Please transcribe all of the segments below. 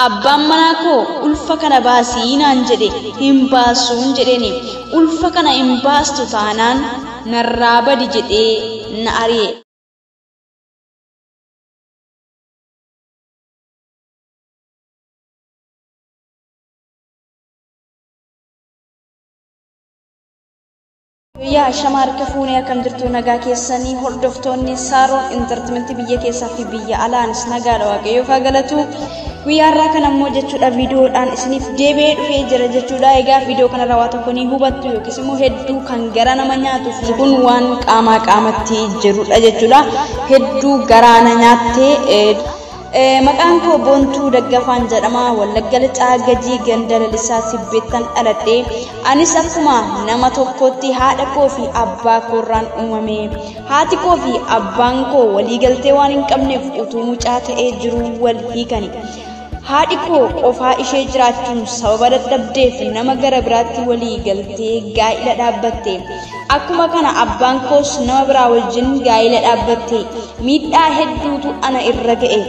abbaan manaa koo ulfa kana baasii naan jedhe hin baasuun jedheni ulfa kana hin baastu taanaan narraa badi jedhee na ari'e. Yaa shamarka fuunee akkam jirtu nagaa keessanii hordoftoonni Saaroon Entertainment biyya keessaa fi biyya alaanis nagaadha waaqayyoof haa galatu. Guyyaarraa kan ammoo jechuudha viidiyoodhaan isiniif deebi'ee dhufee jira jechuudha. Egaa viidiyoo kanarraa waa tokko ni hubattu yookiis immoo hedduu kan gara nama nyaatuuf kun waan qaamatti jirudha jechuudha. Hedduu garaana nyaattee maqaan koo Boontuu Daggafaan jedhama. Wallagga Lixaa Gajii ganda lalisaa Tibbeettan dhaladhe. Anis akkuma nama tokkotti haadha koo fi abbaa koorraan uumame. Haati koo fi abbaan koo walii galtee waan hin qabneef utuu mucaa ta'ee jiru wal hiikani. Haadhi koo qofaa ishee jiraachuun sababa dadhabdeef nama gara biraatti walii galtee gaa'ila dhaabbatte. Akkuma kana abbaan koos nama biraa wajjin gaa'ila dhaabbatte. Miidhaa hedduutu ana irra ga'e.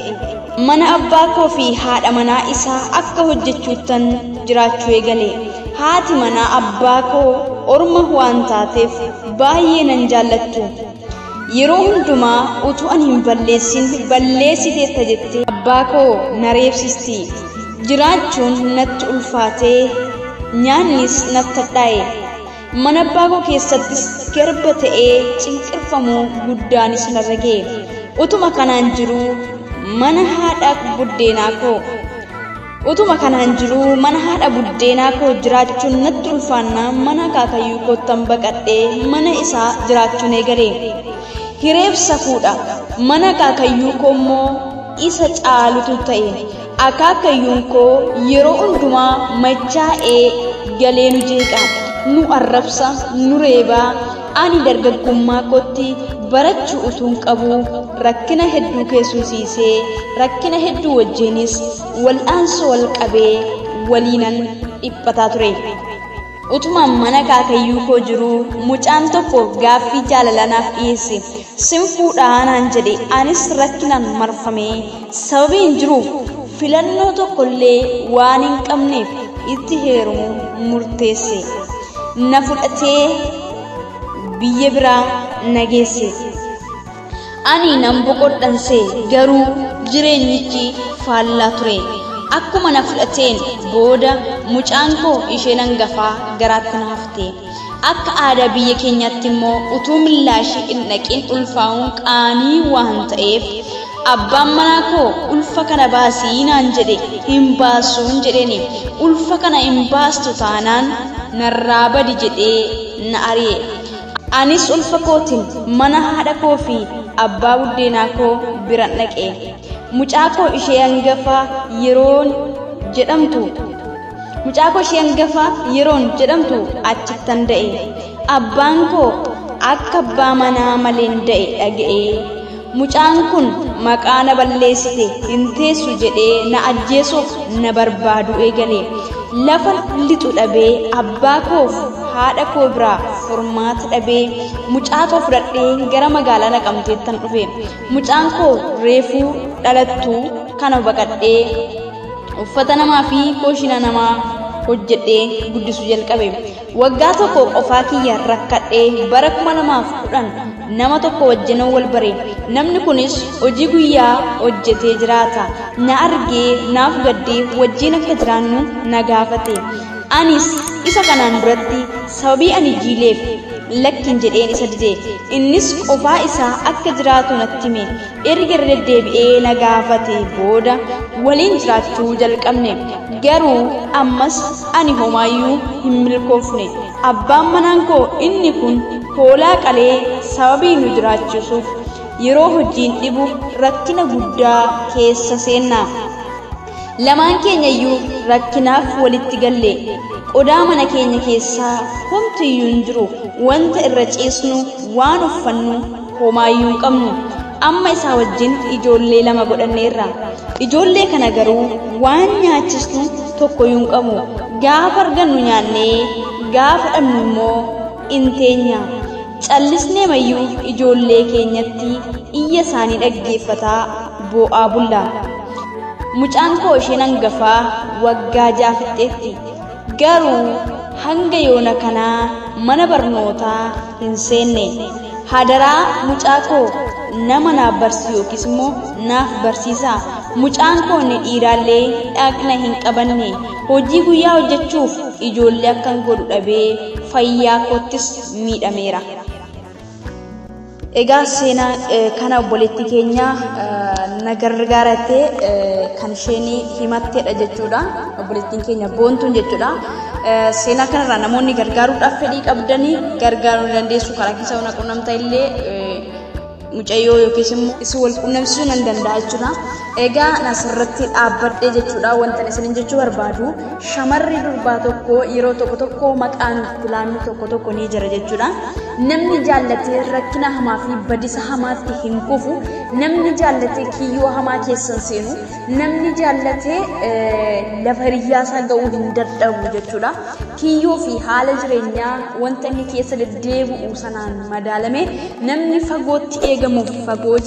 Mana abbaa koo fi haadha manaa isaa akka hojjechuuttan jiraachuu eegale. Haati manaa abbaa koo orma waan taateef baay'ee nan jaallattu. Yeroo hundumaa utuu ani hin balleessin balleessiteetta jettee abbaa koo na reebsisti. Jiraachuun natti ulfaatee nyaannis natti hadhaa'e. Mana abbaa koo keessattis garba ta'ee cinqirfamuu guddaanis narra ga'e. Utuma kanaan jiru mana haadha buddeenaa koo jiraachuun natti ulfaannaa mana akaakayyuu koottan baqadhee mana isaa jiraachuun eegale. Hireebsa fuudha. Mana akaakayyuu koo immoo isa caalutu ta'e. Akaakayyuun koo yeroo hundumaa machaa'ee galee nu jeeqa. Nu arrabsa, nu reebaa. Ani dargaggummaa kootti barachuu utuun qabu rakkina hedduu keessumsiisee rakkina hedduu wajjinis wal'aansoo wal qabee waliinan dhiphataa ture. Utuma mana akaakayyuu koo jiru mucaan tokko gaaffii jaalala naaf dhiyeesse. Sin fuudhaa naan jedhe. Anis rakkinaan marfamee sababii hin jiruuf filannoo tokkollee waan hin qabneef itti heerumuu murteesse. Na fudhatee biyya biraa na geesse. Ani nan boqodhanse garuu jireenyichi faallaa ture. Akkuma na fudhateen booda mucaan koo isheen hangafaa garaatti na hafte. Akka aadaa biyya keenyaatti immoo utuu millaashii hin dhaqin ulfaa'uun qaanii waan ta'eef abbaan manaa koo ulfa kana baasii naan jedhe hin baasuun jedheni ulfa kana hin baastu taanaan narraa badi jedhee na ari'e. Anis ulfa kootiin mana haadha koo fi abbaa buddeenaa koo bira dhaqe. Mucaa koo ishee hangafaa yeroon jedhamtu achittan da'e. Abbaan koo akka abbaa manaa maleen da'e dhaga'e. Mucaan kun maqaa na balleessite hin teessu jedhee na ajjeesuuf na barbaadu eegale. Lafa lixu dhabee abbaa koof haadha koo biraa furmaata dhabee mucaa koo fudhadhee gara magaalaa Naqamteettan dhufe. Mucaan koo reefuu dhalattuu kana baqadhee uffata namaa fi kooshina namaa hojjedhee guddisuu jalqabe. Waggaa tokko qofaa kiyya rakkadhee bara 2010 nama tokko wajjin wal bare. Namni kunis hojii guyyaa hojjetee jiraata. Na argee naaf gaddee wajjin akka jiraannu na gaafate. Anis isa kanaan duratti sababii ani jiileef lakkin jedheen isa dide. Innis qofaa isaa akka jiraatu natti hime. Erga deddeebi'ee na gaafate booda waliin jiraachuu jalqabne. Garuu ammas ani homaayyuu hin milkoofne. Abbaan manaan koo inni kun hoolaa qalee sababii nu jiraachisuuf yeroo hojiin dhibu rakkina guddaa keessa seenna. Lamaan keenya iyyuu rakkinaaf walitti galle. Qodaa mana keenya keessaa homti iyyuu hin jiru. Wanta irra ciisnu waan uffannu homaayyuu hin qabnu. Amma isaa wajjin ijoollee 2 godhanneerra. Ijoollee kana garuu waan nyaachisnu tokko iyyuu hin qabu. Gaafa argannu nyaannee gaafa dhabnu immoo in teenya. Callisnee mayyuu ijoollee keenyatti iyya isaanii dhaggeeffataa boo'aa bulla. mucaan koo isheen hangafaa waggaa 6 fixxeetti. Garuu hanga yoona kanaa mana barnootaa hin seenne. Hadaraa mucaa koo nama naaf barsiisu yookiis immoo naaf barsiisaa. Mucaan koo inni dhiiraallee dhaqna hin qabanne. Hojii guyyaa hojjechuuf ijoollee akkan godhu dhabee fayyaa koottis miidhameera. Egaa seenaa kana obboleettii keenya na gargaarattee kan isheen himattedha jechuudha. Obboleettiin keenya boontuun jechuudha. Seenaa kanarraa namoonni gargaaruudhaaf fedhii qabdanii gargaaruu dandeessu. Karaa keessa waan quunnamtaa illee mucayyoo yookiis immoo isin wal quunnamsiisuu nan danda'a jechuudha. Egaa asirratti dhaabbadhee jechuudha wanta isin jechuu barbaadu shamarri durbaa tokko yeroo tokko maqaan filaanni tokko ni jira jechuudha. Namni jaallatee rakkina hamaa fi badisa hamaatti hin kufu, namni jaallatee kiyyoo hamaa keessan seenu, namni jaallatee lafa hiriyaasaa ga'uu hin dadhabu jechuudha. Kiyyoo fi haala jireenyaa wanta inni keessa deddeebi'u sanaan madaalame namni fagootti eegamuuf fagoo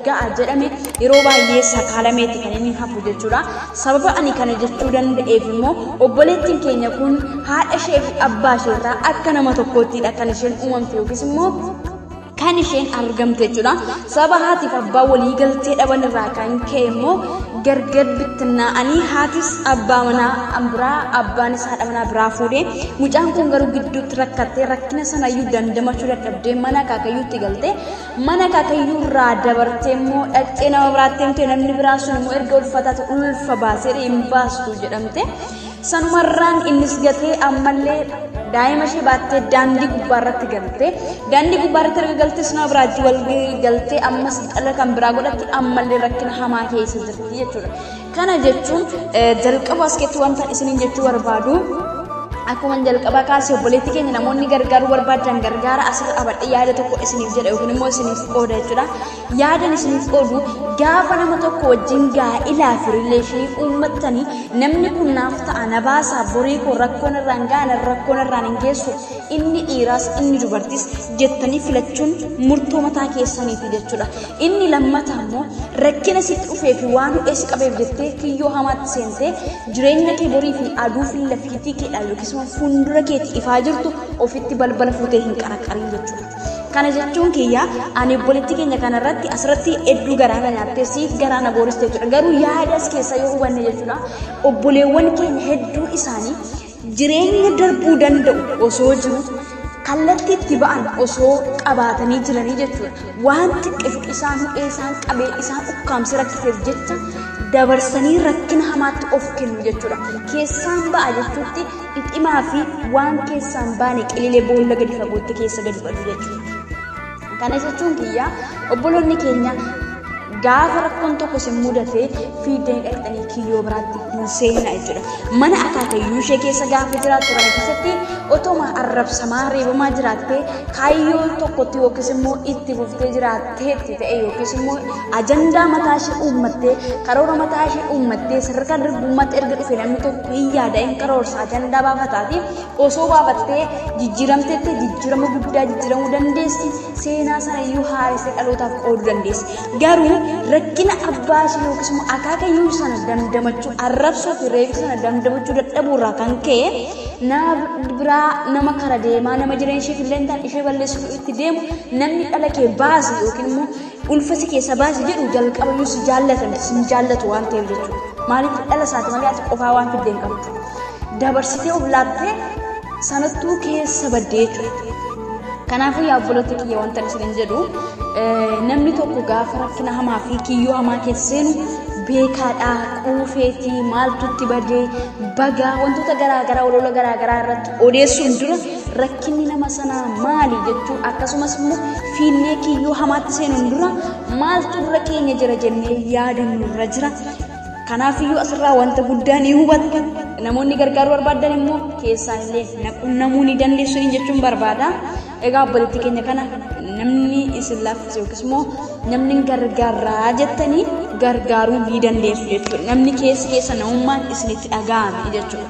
ga'a jedhame yeroo baay'ee sakaalameetti kan inni hafu jechuudha. Sababa ani kana jechuu danda'eef immoo obboleettiin keenya kun haadha ishee fi abbaa isheerraa akka nama tokkoottidha kan isheen uumamte yookiis immoo kan isheen argamte jechuudha. Sababa haatiif abbaa walii galtee dhaban irraa kan ka'e immoo gargar bittinnaa'anii haatis abbaa manaa biraa abbaanis haadha manaa biraa fuudhee mucaan kun garuu gidduutti rakkattee rakkina sanayyuu dandamachuu dadhabdee mana akaakayyuutti galtee mana akaakayyuu irraa dabartee immoo dhaqxee nama biraatti himte namni biraa sun immoo erga ulfaataatu ulfa baasee hin baastu jedhamte. Sanumarraan innis gatee ammallee daa'ima ishee baattee daandii gubbaarratti galtee daandii gubbaarratti erga galtee sana biraatti wal galtee ammas dhala kan biraa godhatti ammallee rakkina hamaa keessa jirti jechuudha. Kana jechuun jalqaba as keessatti wanta isiniin jechuu barbaadu akkuma jalqaba kaasee obboleettii keenya namoonni gargaaruu barbaadan gargaara asirra abadhee yaada tokko isiniif jedha yookiin immoo isiniif qooda jechuudha. Yaadan isiniif qoodu gaafa nama tokko wajjin gaa'ilaa fi rileeshinii uummattanii namni kun naaf ta'a na baasaa borii koo rakkoon irraan gaana rakkoon irraan hin geessu inni dhiiraas inni dubartis jettanii filachuun murtoo mataa keessaniiti jechuudha. Inni lammataa immoo rakkina sitti dhufee fi waan hudhees qabeef jettee kiyyoo hamaatti seentee jireenya kee borii fi aduu fi lafiitii keedhaa yookiis fuuldura keetti ifaa jirtu ofitti balbala fuutee hin qaraqarin jechuudha. Kana jechuun kiyya ani obboleettii keenya kanarratti asirratti hedduu garaana nyaattee siif garaana booriste jechuudha. Garuu yaada as keessa yoo hubanne jechuudha obboleewwan keenya hedduu isaanii jireenya darbuu danda'u osoo jiru kallattii itti ba'an osoo qabaatanii jiranii jechuudha. Waan xiqqeef isaan hudhee isaan qabee isaan ukkaamsee rakkiseef jecha dabarsanii rakkina hamaatti of kennu jechuudha. Keessaan ba'a jechuutti dhidhimaa fi waan keessaan baane qililee boolla gadi fagootti keessa gadi fadhu jechuudha. Kana jechuun kiyya obboloonni keenya gaafa rakkoon tokko si mudatee fiidee dhaqxanii kiyyoo biraatti hin seenaa jechuudha. Mana akaakayyuu ishee keessa gaafa jiraattu kana keessatti otoma arrabsamaa reebamaa jiraattee kaayyoo tokkotti yookiis immoo itti fuftee jiraatteetti ta'e yookiis immoo ajandaa mataa ishee uummattee karoora mataa ishee uummattee sadarkaa dargummaatti erga dhufe namni tokko hin yaada hin karoorsa ajandaa baafataati osoo baafattee jijjiiramteetti jijjiirama guddaa jijjiiramuu dandeessi seenaa sana iyyuu haaressee dhalootaaf qooduu dandeessi. Garuu rakkina abbaa ishee yookiis immoo akaakayyuu sana dandamachuu arrabsuu fi reebii sana dandamachuu dadhabuurraa kan ka'e nama kara deemaa nama jireenya ishee fillee ishee balleessuu itti deemu namni dhala kee baase yookiin immoo ulfa si keessa baase jedhu jalqabayyuu si jaallatan si jaallatu waan ta'eef jechuudha. Maaliif dhala isaati malee ati qofaa waan fiddee hin qabdu. Dabarsitee of laattee sanattuu keessa baddee jechuudha. Kanaafuu yaa obboloota kiyya wanta isin jedhu namni tokko gaafa rakkina hamaa fi kiyyoo hamaa keessa seenu beekaadhaa quufeetii maaltutti badee bagaa wantoota garaagaraa walola garaagaraa irratti odeessuun dura rakkinni nama sanaa maali jechuu akkasumas immoo fiinnee kiyyoo hamaatti seenuun dura maaltu dura keenya jira jennee yaadannu irra jira. Kanaafiyyuu asirraa wanta guddaa ni hubattu. Namoonni gargaaruu barbaadan immoo keessaan illee naqunnamuu ni dandeessu jechuun barbaada. Egaa obboleettii keenya kana namni isin laaffise yookiis immoo namni gargaaraa jettanii gargaaruu ni dandeessu jechuudha. Namni keessa namummaan isinitti dhaga'ame jechuudha.